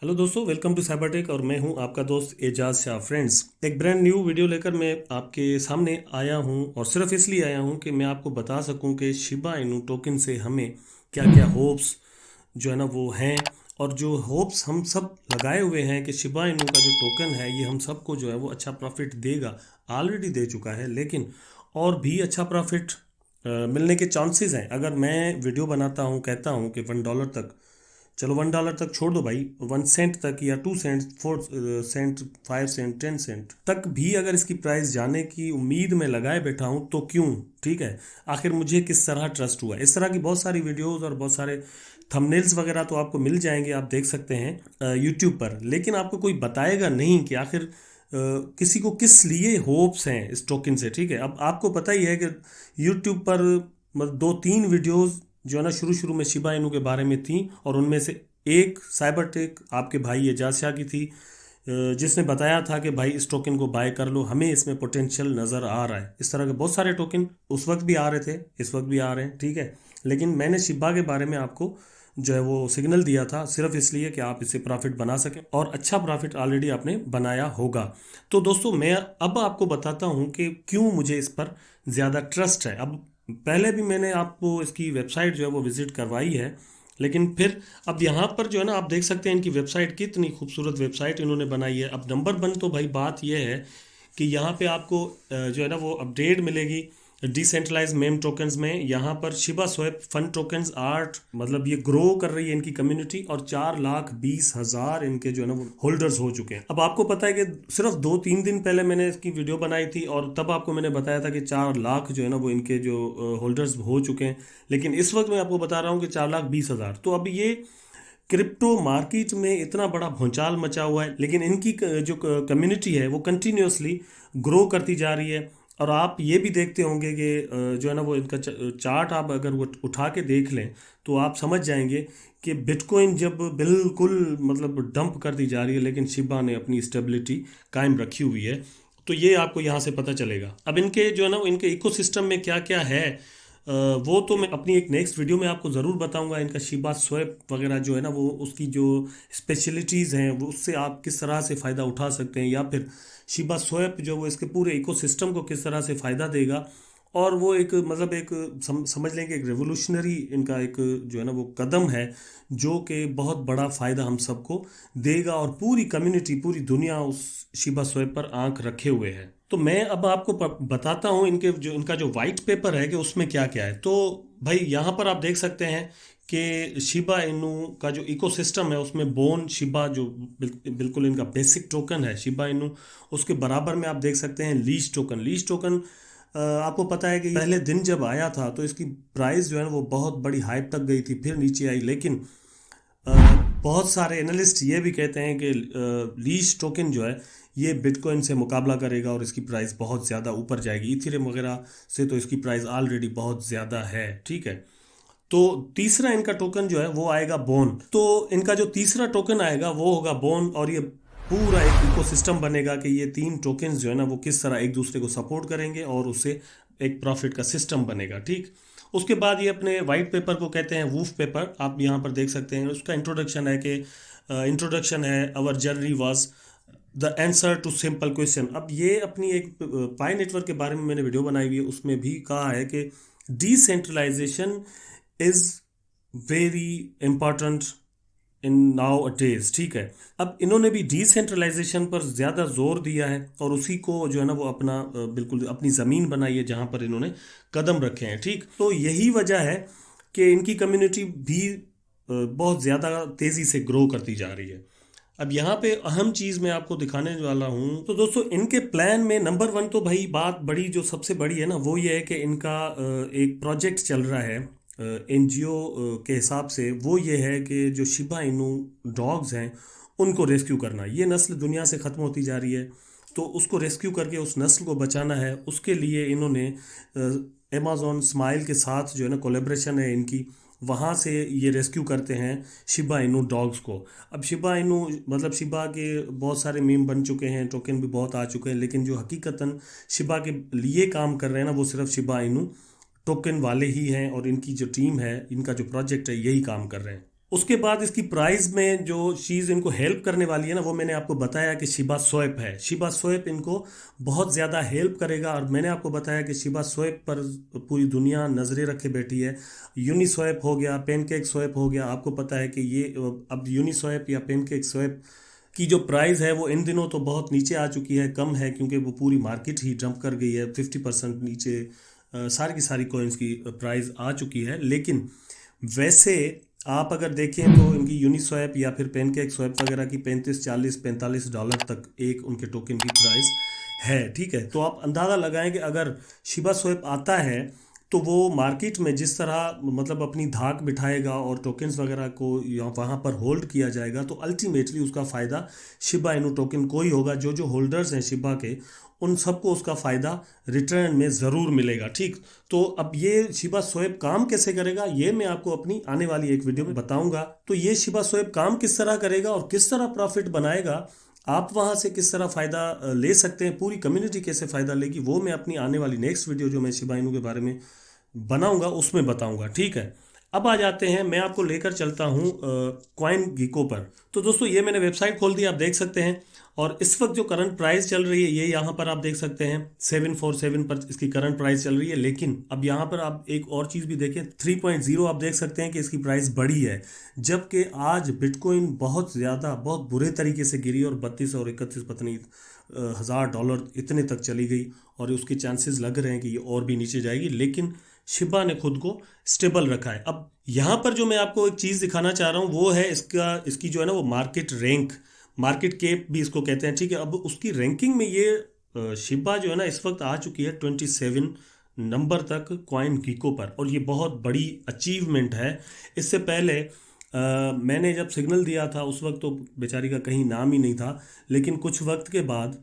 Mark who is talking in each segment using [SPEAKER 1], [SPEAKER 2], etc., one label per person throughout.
[SPEAKER 1] Hello दोस्तों, welcome to Cybertech और मैं हूं आपका दोस्त एजाज शाह। फ्रेंड्स, एक ब्रांड न्यू वीडियो लेकर मैं आपके सामने आया हूं और सिर्फ इसलिए आया हूं कि मैं आपको बता सकूं कि शिबा इनू टोकन से हमें क्या क्या होप्स जो है ना वो हैं, और जो होप्स हम सब लगाए हुए हैं कि शिबा इनू का जो टोकन है ये हम सबको जो है वो अच्छा प्रॉफिट देगा, ऑलरेडी दे चुका है, लेकिन और भी अच्छा प्रॉफिट मिलने के चांसेस हैं। अगर मैं वीडियो बनाता हूं, कहता हूं कि $1 तक, चलो $1 तक छोड़ दो भाई, 1 सेंट तक या 2 सेंट, 4 सेंट, 5 सेंट, 10 सेंट तक भी अगर इसकी प्राइस जाने की उम्मीद में लगाए बैठा हूं तो क्यों? ठीक है, आखिर मुझे किस तरह ट्रस्ट हुआ? इस तरह की बहुत सारी वीडियोस और बहुत सारे थंबनेल्स वगैरह तो आपको मिल जाएंगे, आप देख सकते हैं यूट्यूब पर, लेकिन आपको कोई बताएगा नहीं कि आखिर किसी को किस लिए होप्स हैं इस टोकन से। ठीक है, अब आपको पता ही है कि यूट्यूब पर मतलब 2-3 वीडियोस जो है ना शुरू शुरू में शिबा इनू के बारे में थी, और उनमें से एक साइबरटेक आपके भाई एजाज शाह की थी, जिसने बताया था कि भाई इस टोकन को बाय कर लो, हमें इसमें पोटेंशियल नज़र आ रहा है। इस तरह के बहुत सारे टोकन उस वक्त भी आ रहे थे, इस वक्त भी आ रहे हैं। ठीक है, लेकिन मैंने शिबा के बारे में आपको जो है वो सिग्नल दिया था सिर्फ इसलिए कि आप इससे प्रॉफिट बना सकें, और अच्छा प्रॉफिट ऑलरेडी आपने बनाया होगा। तो दोस्तों, मैं अब आपको बताता हूं कि क्यों मुझे इस पर ज़्यादा ट्रस्ट है। अब पहले भी मैंने आपको इसकी वेबसाइट जो है वो विज़िट करवाई है, लेकिन फिर अब यहाँ पर जो है ना आप देख सकते हैं इनकी वेबसाइट, कितनी खूबसूरत वेबसाइट इन्होंने बनाई है। अब नंबर 1 तो भाई बात यह है कि यहाँ पे आपको जो है ना वो अपडेट मिलेगी डिसेंट्रलाइज मेम टोकन्स में। यहाँ पर Shiba swap fund tokens art, मतलब ये ग्रो कर रही है इनकी कम्युनिटी, और 4,20,000 इनके जो है ना वो होल्डर्स हो चुके हैं। अब आपको पता है कि सिर्फ 2-3 दिन पहले मैंने इसकी वीडियो बनाई थी और तब आपको मैंने बताया था कि 4 लाख जो है ना वो इनके जो होल्डर्स हो चुके हैं, लेकिन इस वक्त मैं आपको बता रहा हूँ कि 4,20,000। तो अब ये क्रिप्टो मार्केट में इतना बड़ा भूचाल मचा हुआ है, लेकिन इनकी जो कम्युनिटी है वो कंटिन्यूसली ग्रो करती जा रही है। और आप ये भी देखते होंगे कि जो है ना वो इनका चार्ट आप अगर वो उठा के देख लें तो आप समझ जाएंगे कि बिटकॉइन जब बिल्कुल मतलब डंप कर दी जा रही है, लेकिन शिबा ने अपनी स्टेबिलिटी कायम रखी हुई है। तो ये आपको यहाँ से पता चलेगा। अब इनके जो है ना इनके इकोसिस्टम में क्या क्या है, वो तो मैं अपनी एक नेक्स्ट वीडियो में आपको ज़रूर बताऊंगा। इनका शिबा स्वैप वगैरह जो है ना वो उसकी जो स्पेशलिटीज़ हैं वो उससे आप किस तरह से फ़ायदा उठा सकते हैं, या फिर शिबा स्वैप जो वो इसके पूरे इकोसिस्टम को किस तरह से फ़ायदा देगा। और वो एक मतलब एक समझ लें कि एक रेवोल्यूशनरी इनका एक जो है ना वो कदम है, जो कि बहुत बड़ा फ़ायदा हम सबको देगा, और पूरी कम्युनिटी, पूरी दुनिया उस शिबा स्वैप पर आंख रखे हुए है। तो मैं अब आपको बताता हूँ इनका जो वाइट पेपर है कि उसमें क्या क्या है। तो भाई यहाँ पर आप देख सकते हैं कि शिबा इनू का जो इकोसिस्टम है उसमें बोन शिबा जो बिल्कुल इनका बेसिक टोकन है शिबा इनू, उसके बराबर में आप देख सकते हैं लीज टोकन। लीज टोकन आपको पता है कि पहले दिन जब आया था तो इसकी प्राइस जो है वो बहुत बड़ी हाइप तक गई थी, फिर नीचे आई, लेकिन अ, बहुत सारे एनालिस्ट ये भी कहते हैं कि लीज टोकन जो है ये बिटकॉइन से मुकाबला करेगा और इसकी प्राइस बहुत ज़्यादा ऊपर जाएगी। इथेरियम वगैरह से तो इसकी प्राइस ऑलरेडी बहुत ज़्यादा है। ठीक है, तो तीसरा इनका टोकन जो है वो आएगा बोन। तो इनका जो तीसरा टोकन आएगा वो होगा बोन, और ये पूरा एक इकोसिस्टम बनेगा कि ये 3 टोकन्स जो है ना वो किस तरह एक दूसरे को सपोर्ट करेंगे और उससे एक प्रॉफिट का सिस्टम बनेगा। ठीक, उसके बाद ये अपने वाइट पेपर को कहते हैं वूफ पेपर, आप यहाँ पर देख सकते हैं। उसका इंट्रोडक्शन है कि इंट्रोडक्शन है our journey was the answer to simple question. अब ये अपनी एक पाई नेटवर्क के बारे में मैंने वीडियो बनाई हुई है, उसमें भी कहा है कि decentralisation is very important in nowadays. ठीक है, अब इन्होंने भी डिसेंट्रलाइजेशन पर ज़्यादा जोर दिया है, और उसी को जो है ना वो अपना बिल्कुल अपनी ज़मीन बनाई है जहाँ पर इन्होंने कदम रखे हैं। ठीक, तो यही वजह है कि इनकी कम्युनिटी भी बहुत ज़्यादा तेज़ी से ग्रो करती जा रही है। अब यहाँ पे अहम चीज़ मैं आपको दिखाने वाला हूँ। तो दोस्तों, इनके प्लान में नंबर 1 तो भाई बात बड़ी जो सबसे बड़ी है ना वो ये है कि इनका एक प्रोजेक्ट चल रहा है एनजीओ के हिसाब से। वो ये है कि जो शिबा इनू डॉग्स हैं उनको रेस्क्यू करना। ये नस्ल दुनिया से ख़त्म होती जा रही है, तो उसको रेस्क्यू करके उस नस्ल को बचाना है। उसके लिए इन्होंने अमेज़ॉन स्माइल के साथ जो है ना कोलेब्रेशन है इनकी, वहाँ से ये रेस्क्यू करते हैं शिबा इनू डॉग्स को। अब शिबा इनू मतलब शिबा के बहुत सारे मीम बन चुके हैं, टोकन भी बहुत आ चुके हैं, लेकिन जो हकीकतन शिबा के लिए काम कर रहे हैं ना वो सिर्फ शिबा इनू टोकन वाले ही हैं, और इनकी जो टीम है, इनका जो प्रोजेक्ट है, यही काम कर रहे हैं। उसके बाद इसकी प्राइस में जो चीज़ इनको हेल्प करने वाली है ना, वो मैंने आपको बताया कि शिबा स्वैप है। शिबा स्वैप इनको बहुत ज़्यादा हेल्प करेगा, और मैंने आपको बताया कि शिबा स्वैप पर पूरी दुनिया नज़रें रखे बैठी है। यूनिस्वैप हो गया, पेनकेक स्वैप हो गया। आपको पता है कि ये अब यूनिस्वैप या पेनकेक स्वैप की जो प्राइस है वो इन दिनों तो बहुत नीचे आ चुकी है, कम है, क्योंकि वो पूरी मार्केट ही डंप कर गई है 50% नीचे। सारी की सारी कॉइन्स की प्राइस आ चुकी है। लेकिन वैसे आप अगर देखें तो इनकी यूनिस्वैप या फिर पेनकेक स्वैप वगैरह की 35, 40, 45 डॉलर तक एक उनके टोकन की प्राइस है। ठीक है, तो आप अंदाज़ा लगाएं कि अगर शिबा स्वैप आता है तो वो मार्केट में जिस तरह मतलब अपनी धाक बिठाएगा और टोकन्स वगैरह को वहाँ पर होल्ड किया जाएगा, तो अल्टीमेटली उसका फ़ायदा शिबा इनू टोकन को ही होगा। जो जो होल्डर्स हैं शिबा के, उन सबको उसका फ़ायदा रिटर्न में ज़रूर मिलेगा। ठीक, तो अब ये शिबा स्वैप काम कैसे करेगा ये मैं आपको अपनी आने वाली एक वीडियो में बताऊंगा। तो ये शिबा स्वैप काम किस तरह करेगा और किस तरह प्रॉफिट बनाएगा, आप वहाँ से किस तरह फ़ायदा ले सकते हैं, पूरी कम्युनिटी कैसे फ़ायदा लेगी, वो मैं अपनी आने वाली नेक्स्ट वीडियो जो मैं शिबा इनू के बारे में बनाऊंगा उसमें बताऊंगा। ठीक है, अब आ जाते हैं, मैं आपको लेकर चलता हूँ कॉइन गीको पर। तो दोस्तों ये मैंने वेबसाइट खोल दी, आप देख सकते हैं, और इस वक्त जो करंट प्राइस चल रही है ये यहाँ पर आप देख सकते हैं 747 पर इसकी करंट प्राइस चल रही है। लेकिन अब यहाँ पर आप एक और चीज़ भी देखें, 3.0 आप देख सकते हैं कि इसकी प्राइस बढ़ी है, जबकि आज बिटकॉइन बहुत ज़्यादा बहुत बुरे तरीके से गिरी और 32 और 31 पता नहीं हज़ार डॉलर इतने तक चली गई, और उसके चांसेस लग रहे हैं कि ये और भी नीचे जाएगी। लेकिन शिबा ने खुद को स्टेबल रखा है। अब यहाँ पर जो मैं आपको एक चीज़ दिखाना चाह रहा हूँ वो है इसकी जो है ना वो मार्केट रैंक, मार्केट कैप भी इसको कहते हैं। ठीक है, अब उसकी रैंकिंग में ये शिबा जो है ना इस वक्त आ चुकी है 27 नंबर तक कॉइन गीको पर, और ये बहुत बड़ी अचीवमेंट है। इससे पहले मैंने जब सिग्नल दिया था उस वक्त तो बेचारी का कहीं नाम ही नहीं था, लेकिन कुछ वक्त के बाद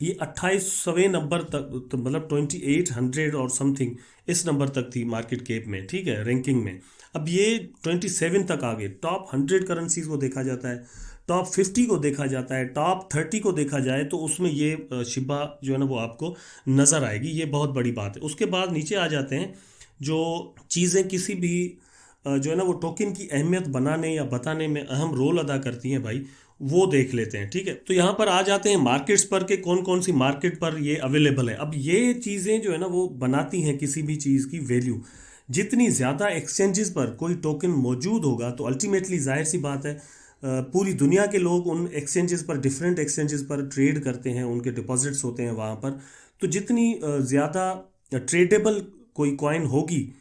[SPEAKER 1] ये 28वें नंबर तक, तो मतलब 2800 और समथिंग इस नंबर तक थी मार्केट कैप में। ठीक है, रैंकिंग में अब ये 27 तक आ गए। टॉप 100 करेंसीज को देखा जाता है, टॉप 50 को देखा जाता है, टॉप 30 को देखा जाए तो उसमें ये शिबा जो है ना वो आपको नज़र आएगी। ये बहुत बड़ी बात है। उसके बाद नीचे आ जाते हैं जो चीज़ें किसी भी जो है ना वो टोकन की अहमियत बनाने या बताने में अहम रोल अदा करती हैं भाई, वो देख लेते हैं। ठीक है, तो यहाँ पर आ जाते हैं मार्केट्स पर के कौन कौन सी मार्केट पर ये अवेलेबल है। अब ये चीज़ें जो है ना वो बनाती हैं किसी भी चीज़ की वैल्यू। जितनी ज़्यादा एक्सचेंजेस पर कोई टोकन मौजूद होगा तो अल्टीमेटली जाहिर सी बात है पूरी दुनिया के लोग उन एक्सचेंजेस पर, डिफरेंट एक्सचेंजेस पर ट्रेड करते हैं, उनके डिपॉजिट्स होते हैं वहाँ पर। तो जितनी ज़्यादा ट्रेडेबल कोई कॉइन होगी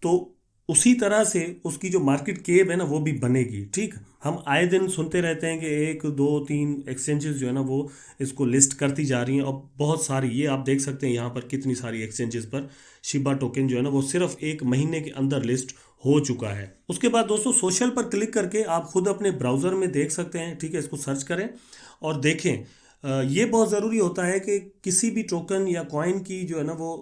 [SPEAKER 1] तो उसी तरह से उसकी जो मार्केट कैप है ना वो भी बनेगी। ठीक, हम आए दिन सुनते रहते हैं कि 1 2 3 एक्सचेंजेस जो है ना वो इसको लिस्ट करती जा रही हैं, और बहुत सारी, ये आप देख सकते हैं यहाँ पर कितनी सारी एक्सचेंजेस पर शिबा टोकन जो है ना वो सिर्फ 1 महीने के अंदर लिस्ट हो चुका है। उसके बाद दोस्तों सोशल पर क्लिक करके आप खुद अपने ब्राउज़र में देख सकते हैं। ठीक है, इसको सर्च करें और देखें। ये बहुत ज़रूरी होता है कि किसी भी टोकन या कॉइन की जो है ना वो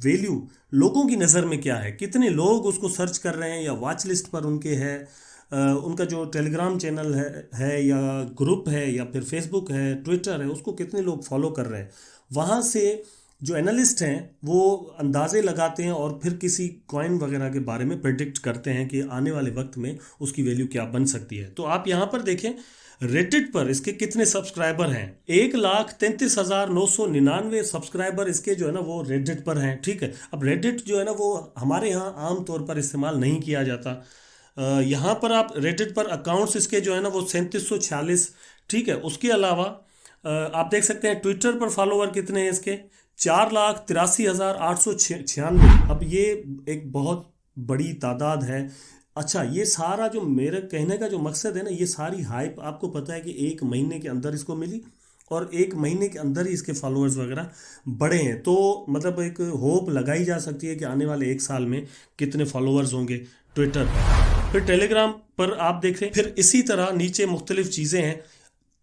[SPEAKER 1] वैल्यू लोगों की नज़र में क्या है, कितने लोग उसको सर्च कर रहे हैं या वॉच लिस्ट पर उनके है, उनका जो टेलीग्राम चैनल है या ग्रुप है या फिर फेसबुक है, ट्विटर है, उसको कितने लोग फॉलो कर रहे हैं। वहाँ से जो एनालिस्ट हैं वो अंदाजे लगाते हैं और फिर किसी कॉइन वगैरह के बारे में प्रेडिक्ट करते हैं कि आने वाले वक्त में उसकी वैल्यू क्या बन सकती है। तो आप यहाँ पर देखें रेडिट पर इसके कितने सब्सक्राइबर हैं, 1,33,999 सब्सक्राइबर इसके जो है ना वो रेडिट पर हैं। ठीक है, अब रेडिट जो है ना वो हमारे यहाँ आम तौर पर इस्तेमाल नहीं किया जाता। यहाँ पर आप रेडिट पर अकाउंट्स इसके जो है ना वो 3746। ठीक है, उसके अलावा आप देख सकते हैं ट्विटर पर फॉलोवर कितने हैं इसके, 4,83,896। अब ये एक बहुत बड़ी तादाद है। अच्छा, ये सारा जो मेरे कहने का जो मकसद है ना, ये सारी हाइप आपको पता है कि 1 महीने के अंदर इसको मिली, और 1 महीने के अंदर ही इसके फॉलोअर्स वगैरह बढ़े हैं। तो मतलब एक होप लगाई जा सकती है कि आने वाले 1 साल में कितने फॉलोअर्स होंगे ट्विटर पर। फिर टेलीग्राम पर आप देखें, फिर इसी तरह नीचे मुख्तलिफ चीज़ें हैं।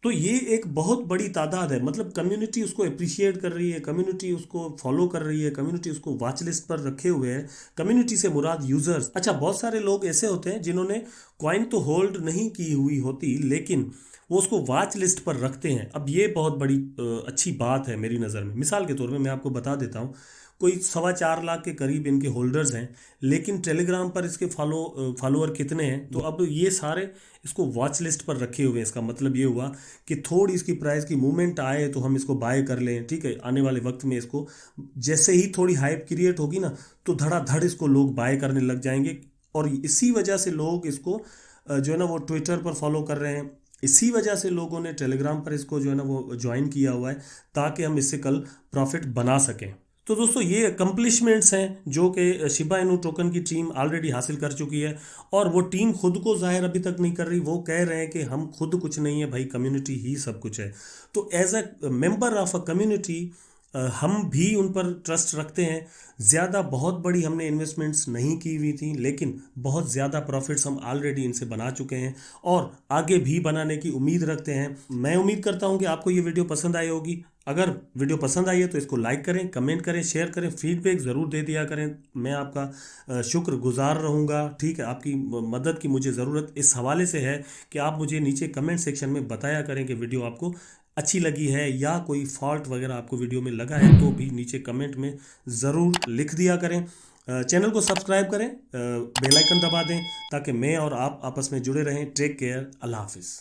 [SPEAKER 1] तो ये एक बहुत बड़ी तादाद है, मतलब कम्युनिटी उसको अप्रिशिएट कर रही है, कम्युनिटी उसको फॉलो कर रही है, कम्युनिटी उसको वॉच लिस्ट पर रखे हुए है। कम्युनिटी से मुराद यूजर्स। अच्छा, बहुत सारे लोग ऐसे होते हैं जिन्होंने कॉइन तो होल्ड नहीं की हुई होती, लेकिन वो उसको वॉच लिस्ट पर रखते हैं। अब ये बहुत बड़ी अच्छी बात है मेरी नज़र में। मिसाल के तौर पे मैं आपको बता देता हूँ, कोई 4.25 लाख के करीब इनके होल्डर्स हैं, लेकिन टेलीग्राम पर इसके फॉलोअर कितने हैं? तो अब ये सारे इसको वॉच लिस्ट पर रखे हुए हैं। इसका मतलब ये हुआ कि थोड़ी इसकी प्राइस की मूवमेंट आए तो हम इसको बाय कर लें, ठीक है। आने वाले वक्त में इसको जैसे ही थोड़ी हाइप क्रिएट होगी ना, तो धड़ाधड़ इसको लोग बाय करने लग जाएंगे। और इसी वजह से लोग इसको जो है ना वो ट्विटर पर फॉलो कर रहे हैं, इसी वजह से लोगों ने टेलीग्राम पर इसको जो है ना वो ज्वाइन किया हुआ है, ताकि हम इससे कल प्रॉफिट बना सकें। तो दोस्तों ये अकम्पलिशमेंट्स हैं जो कि शिबा इनू टोकन की टीम ऑलरेडी हासिल कर चुकी है। और वो टीम खुद को जाहिर अभी तक नहीं कर रही, वो कह रहे हैं कि हम खुद कुछ नहीं है भाई, कम्युनिटी ही सब कुछ है। तो as a member of a community हम भी उन पर ट्रस्ट रखते हैं। ज़्यादा बहुत बड़ी हमने इन्वेस्टमेंट्स नहीं की हुई थी, लेकिन बहुत ज़्यादा प्रॉफिट्स हम ऑलरेडी इनसे बना चुके हैं और आगे भी बनाने की उम्मीद रखते हैं। मैं उम्मीद करता हूं कि आपको ये वीडियो पसंद आई होगी। अगर वीडियो पसंद आई है तो इसको लाइक करें, कमेंट करें, शेयर करें, फीडबैक ज़रूर दे दिया करें। मैं आपका शुक्रगुजार रहूँगा, ठीक है। आपकी मदद की मुझे ज़रूरत इस हवाले से है कि आप मुझे नीचे कमेंट सेक्शन में बताया करें कि वीडियो आपको अच्छी लगी है या कोई फॉल्ट वगैरह आपको वीडियो में लगा है, तो भी नीचे कमेंट में ज़रूर लिख दिया करें। चैनल को सब्सक्राइब करें, बेल आइकन दबा दें ताकि मैं और आप आपस में जुड़े रहें। टेक केयर, अल्लाह हाफिज़।